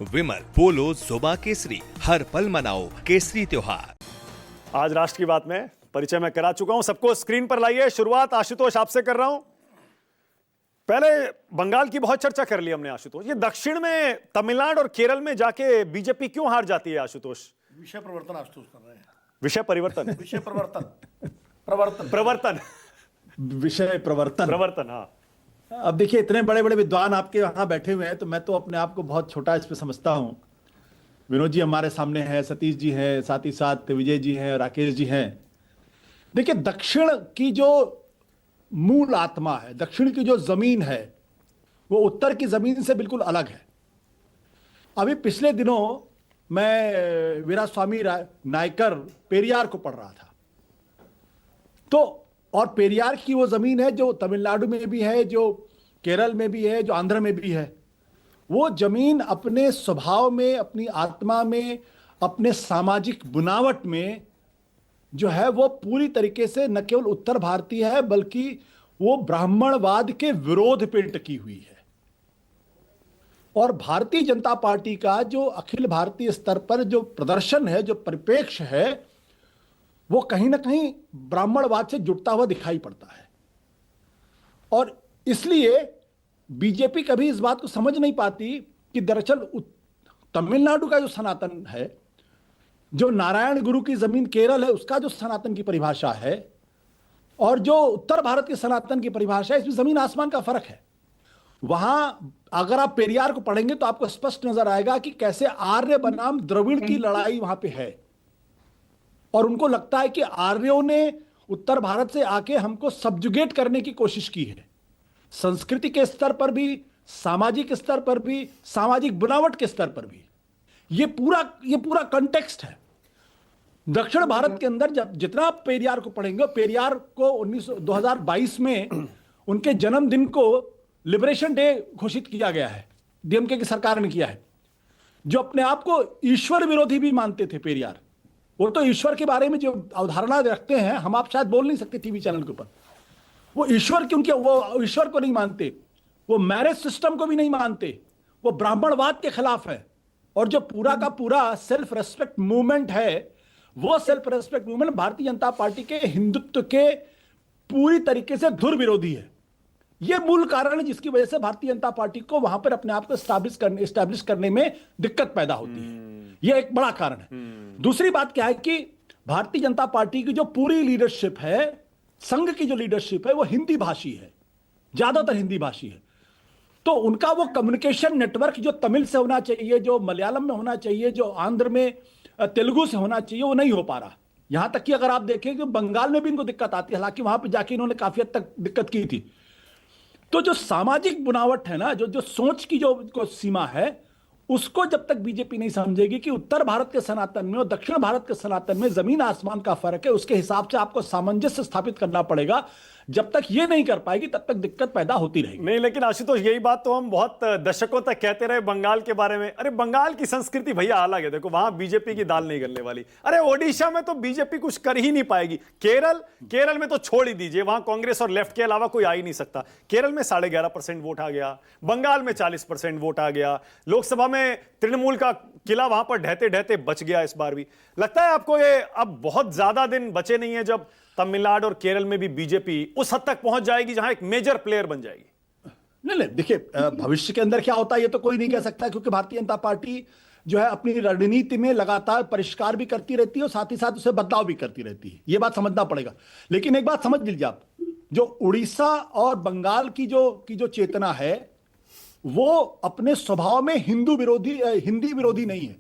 विमल बोलो जुबा केसरी, हर पल मनाओ केसरी त्योहार। आज राष्ट्र की बात में परिचय मैं करा चुका हूं, सबको स्क्रीन पर लाइए। शुरुआत आशुतोष आपसे कर रहा हूं। पहले बंगाल की बहुत चर्चा कर ली हमने आशुतोष, ये दक्षिण में तमिलनाडु और केरल में जाके बीजेपी क्यों हार जाती है आशुतोष? विषय परिवर्तन आशुतोष कर रहे हैं। विषय परिवर्तन विषय परिवर्तन प्रवर्तन विषय प्रवर्तन। हाँ। अब देखिए, इतने बड़े बड़े विद्वान आपके यहाँ बैठे हुए हैं, तो मैं तो अपने आप को बहुत छोटा इस पे समझता हूँ। विनोद जी हमारे सामने हैं, सतीश जी हैं, साथ ही साथ विजय जी हैं, राकेश जी हैं। देखिए, दक्षिण की जो मूल आत्मा है, दक्षिण की जो जमीन है, वो उत्तर की जमीन से बिल्कुल अलग है। अभी पिछले दिनों मैं वीरास्वामी नायकर पेरियार को पढ़ रहा था, तो और पेरियार की वो जमीन है जो तमिलनाडु में भी है, जो केरल में भी है, जो आंध्र में भी है। वो जमीन अपने स्वभाव में, अपनी आत्मा में, अपने सामाजिक बनावट में जो है वो पूरी तरीके से न केवल उत्तर भारतीय है, बल्कि वो ब्राह्मणवाद के विरोध पे टिकी हुई है। और भारतीय जनता पार्टी का जो अखिल भारतीय स्तर पर जो प्रदर्शन है, जो परिप्रेक्ष्य है, वो कहीं ना कहीं ब्राह्मणवाद से जुड़ता हुआ दिखाई पड़ता है। और इसलिए बीजेपी कभी इस बात को समझ नहीं पाती कि दरअसल तमिलनाडु का जो सनातन है, जो नारायण गुरु की जमीन केरल है, उसका जो सनातन की परिभाषा है, और जो उत्तर भारत के सनातन की परिभाषा है, इसमें जमीन आसमान का फर्क है। वहां अगर आप पेरियार को पढ़ेंगे तो आपको स्पष्ट नजर आएगा कि कैसे आर्य बनाम द्रविड़ की लड़ाई वहां पे है। और उनको लगता है कि आर्यों ने उत्तर भारत से आके हमको सब्जुगेट करने की कोशिश की है, संस्कृति के स्तर पर भी, सामाजिक स्तर पर भी, सामाजिक बनावट के स्तर पर भी। ये पूरा कॉन्टेक्स्ट है। दक्षिण भारत के अंदर जब जितना आप पेरियार को पढ़ेंगे, पेरियार को 2022 में उनके जन्मदिन को लिबरेशन डे घोषित किया गया है, डीएमके की सरकार ने किया है। जो अपने आप को ईश्वर विरोधी भी मानते थे पेरियार, वो तो ईश्वर के बारे में जो अवधारणा रखते हैं, हम आप शायद बोल नहीं सकते टीवी चैनल के ऊपर। वो ईश्वर क्योंकि वो ईश्वर को नहीं मानते, वो मैरिज सिस्टम को भी नहीं मानते, वो ब्राह्मणवाद के खिलाफ है। और जो पूरा का पूरा सेल्फ रेस्पेक्ट मूवमेंट है, वो self respect movement Bharatiya Janata party के हिंदुत्व के पूरी तरीके से धुर विरोधी है। ये मूल कारण है जिसकी वजह से भारतीय जनता पार्टी को वहां पर अपने आप को एस्टैब्लिश करने में दिक्कत पैदा होती है। यह एक बड़ा कारण है। दूसरी बात क्या है कि भारतीय जनता पार्टी की जो पूरी लीडरशिप है, संघ की जो लीडरशिप है, वो हिंदी भाषी है, ज्यादातर हिंदी भाषी है। तो उनका वो कम्युनिकेशन नेटवर्क जो तमिल से होना चाहिए, जो मलयालम में होना चाहिए, जो आंध्र में तेलुगु से होना चाहिए, वो नहीं हो पा रहा। यहां तक कि अगर आप देखें कि बंगाल में भी इनको दिक्कत आती है, हालांकि वहां पर जाके इन्होंने काफी हद तक दिक्कत की थी। तो जो सामाजिक बनावट है ना, जो सोच की जो सीमा है, उसको जब तक बीजेपी नहीं समझेगी कि उत्तर भारत के सनातन में और दक्षिण भारत के सनातन में जमीन आसमान का फर्क है, उसके हिसाब से आपको सामंजस्य स्थापित करना पड़ेगा। जब तक ये नहीं कर पाएगी तब तक दिक्कत पैदा होती रहेगी। नहीं, लेकिन आशुतोष यही बात तो हम बहुत दशकों तक कहते रहे बंगाल के बारे में। अरे बंगाल की संस्कृति भैया अलग है, देखो वहां बीजेपी की दाल नहीं गलने वाली। अरे ओडिशा में तो बीजेपी कुछ कर ही नहीं पाएगी। केरल में तो छोड़ ही दीजिए, वहां कांग्रेस और लेफ्ट के अलावा कोई आ ही नहीं सकता। केरल में 11.5% वोट आ गया, बंगाल में 40% वोट आ गया, लोकसभा में तृणमूल का किला वहां पर ढहते ढहते बच गया। इस बार भी लगता है आपको ये अब बहुत ज्यादा दिन बचे नहीं है जब तमिलनाडु और केरल में भी बीजेपी उस हद तक पहुंच जाएगी जहां एक मेजर प्लेयर बन जाएगी? नहीं, देखिए, भविष्य के अंदर क्या होता है ये तो कोई नहीं कह सकता, क्योंकि भारतीय जनता पार्टी जो है अपनी रणनीति में लगातार परिष्कार भी करती रहती है और साथ ही साथ उसे बदलाव भी करती रहती है। ये बात समझना पड़ेगा। लेकिन एक बात समझ लीजिए आप, जो उड़ीसा और बंगाल की जो चेतना है, वो अपने स्वभाव में हिंदी विरोधी नहीं है।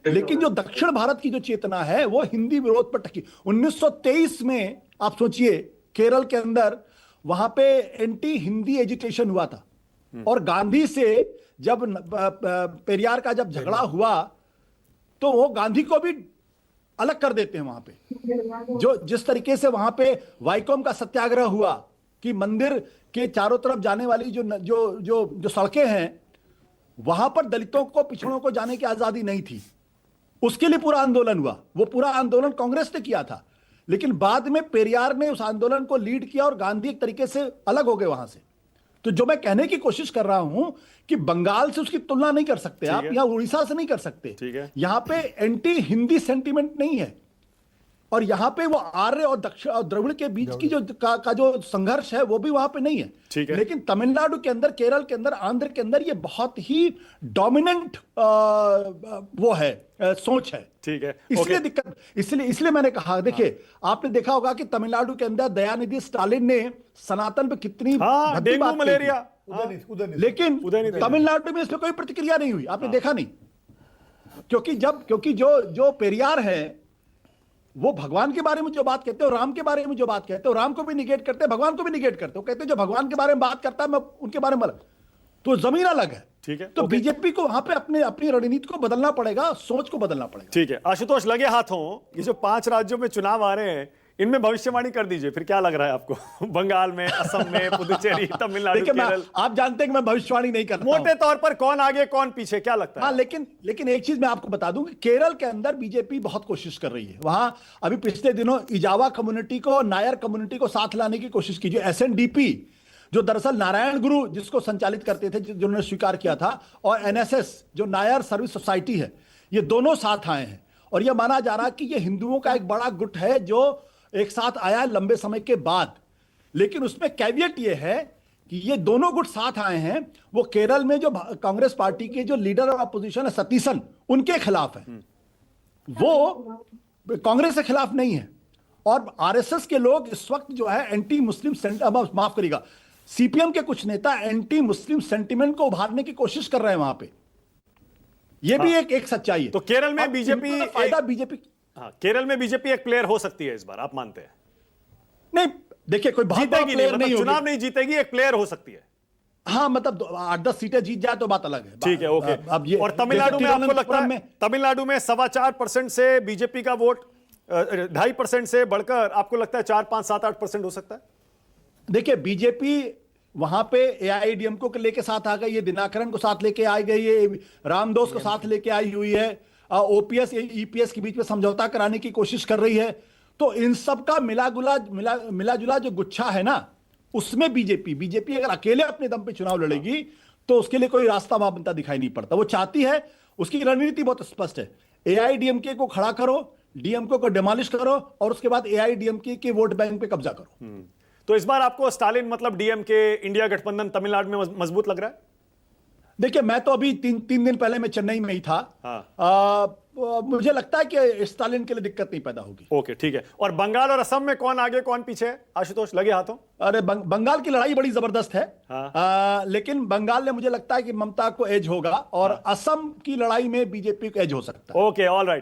लेकिन जो दक्षिण भारत की जो चेतना है, वो हिंदी विरोध पर टकी। 1923 में आप सोचिए, केरल के अंदर वहां पे एंटी हिंदी एजिटेशन हुआ था। और गांधी से जब पेरियार का जब झगड़ा हुआ, तो वो गांधी को भी अलग कर देते हैं वहां पे। जो जिस तरीके से वहां पे वाइकोम का सत्याग्रह हुआ कि मंदिर के चारों तरफ जाने वाली जो सड़कें हैं, वहां पर दलितों को, पिछड़ों को जाने की आजादी नहीं थी, उसके लिए पूरा आंदोलन हुआ। वो पूरा आंदोलन कांग्रेस ने किया था। लेकिन बाद में पेरियार ने उस आंदोलन को लीड किया और गांधी एक तरीके से अलग हो गए वहां से। तो जो मैं कहने की कोशिश कर रहा हूं कि बंगाल से उसकी तुलना नहीं कर सकते आप, है। या उड़ीसा से नहीं कर सकते। ठीक है। यहां पे एंटी हिंदी सेंटीमेंट नहीं है, और यहां पे वो आर्य और दक्षिण और द्रविड़ के बीच की जो का जो संघर्ष है वो भी वहां पे नहीं है। ठीक है। लेकिन तमिलनाडु के अंदर, केरल के अंदर, आंध्र के अंदर ये बहुत ही डोमिनेंट वो है, सोच है। ठीक है। इसलिए ओके। दिक्कत, इसलिए मैंने कहा, देखिए आपने देखा होगा कि तमिलनाडु के अंदर दयानिधि स्टालिन ने सनातन पे कितनी हाँ, भद्दी डेंगू बात कही थी। मलेरिया। उदयनिधि लेकिन उदयनिधि। तमिलनाडु में इस पे कोई प्रतिक्रिया नहीं हुई, आपने देखा नहीं। क्योंकि जो पेरियार है वो भगवान के बारे में जो बात कहते हो, राम के बारे में जो बात कहते हो, राम को भी निगेट करते हैं, भगवान को भी निगेट करते हो। कहते हैं जो भगवान के बारे में बात करता है मैं उनके बारे में अलग, तो जमीन अलग है। ठीक है। तो ओके। बीजेपी को वहां पे अपनी रणनीति को बदलना पड़ेगा, सोच को बदलना पड़ेगा। ठीक है आशुतोष, लगे हाथों, ये जो 5 राज्यों में चुनाव आ रहे हैं इनमें भविष्यवाणी कर दीजिए, फिर क्या लग रहा है आपको? बंगाल में, असम में, पुदुचेरी, तमिलनाडु, देखिए केरल, आप जानते हैं कि मैं भविष्यवाणी नहीं करता हूं। मोटे तौर पर कौन आगे कौन पीछे, क्या लगता है? हाँ, लेकिन एक चीज मैं आपको बता दूं कि केरल के अंदर बीजेपी बहुत कोशिश कर रही है। वहां अभी पिछले दिनों इजावा कम्युनिटी को, नायर कम्युनिटी को साथ लाने की कोशिश की। जो एसएनडीपी, जो दरअसल नारायण गुरु जिसको संचालित करते थे, जिन्होंने स्वीकार किया था, और एनएसएस जो नायर सर्विस सोसाइटी है, ये दोनों साथ आए हैं। और यह माना जा रहा है कि यह हिंदुओं का एक बड़ा गुट है जो एक साथ आया है लंबे समय के बाद। लेकिन उसमें कैवियट यह है कि ये दोनों गुट साथ आए हैं, वो केरल में जो कांग्रेस पार्टी के जो लीडर ऑफ अपोजिशन है सतीशन, उनके खिलाफ है। वो कांग्रेस के खिलाफ नहीं है। और आरएसएस के लोग इस वक्त जो है एंटी मुस्लिम, माफ करिएगा, सीपीएम के कुछ नेता एंटी मुस्लिम सेंटिमेंट को उभारने की कोशिश कर रहे हैं वहां पे। ये भी एक सच्चाई है। तो केरल में अब बीजेपी इनका फायदा बीजेपी, हाँ, केरल में बीजेपी एक प्लेयर हो सकती है इस बार, आप मानते हैं? नहीं देखिए कोई बहुत बड़ा जीतेगी नहीं, प्लेयर मतलब नहीं होगी। चुनाव नहीं जीतेगी, एक प्लेयर हो सकती है। हाँ, मतलब 8-10 सीटें जीत जाए तो बात अलग है। ठीक है, ओके। अब ये और तमिलनाडु में आपको लगता तिरुवनंतपुरम है, तमिलनाडु में 4.25% से बीजेपी का वोट 2.5% से बढ़कर आपको लगता है 4, 5, 7, 8% हो सकता है? देखिए बीजेपी वहां पे एआईएडीएमके को लेके साथ आ गई है, दिनाकरन को साथ लेके आई गई है, रामदोस को साथ लेके आई हुई है, ओपीएस ईपीएस के बीच में समझौता कराने की कोशिश कर रही है। तो इन सब का मिला जुला जो गुच्छा है ना, उसमें बीजेपी अगर अकेले अपने दम पे चुनाव लड़ेगी तो उसके लिए कोई रास्ता वहां बनता दिखाई नहीं पड़ता। वो चाहती है, उसकी रणनीति बहुत स्पष्ट है, एआईडीएमके को खड़ा करो, डीएमके को डिमोलिश करो, और उसके बाद एआईडीएमके के वोट बैंक पे कब्जा करो। तो इस बार आपको स्टालिन मतलब डीएमके, इंडिया गठबंधन तमिलनाडु में मजबूत लग रहा है? देखिए मैं तो अभी तीन दिन पहले मैं चेन्नई में ही था। हाँ। मुझे लगता है कि स्टालिन के लिए दिक्कत नहीं पैदा होगी। ओके, ठीक है। और बंगाल और असम में कौन आगे कौन पीछे है आशुतोष, लगे हाथों? अरे बंगाल की लड़ाई बड़ी जबरदस्त है। हाँ। लेकिन बंगाल में मुझे लगता है कि ममता को एज होगा, और असम की लड़ाई में बीजेपी को एज हो सकता है। Okay, all right.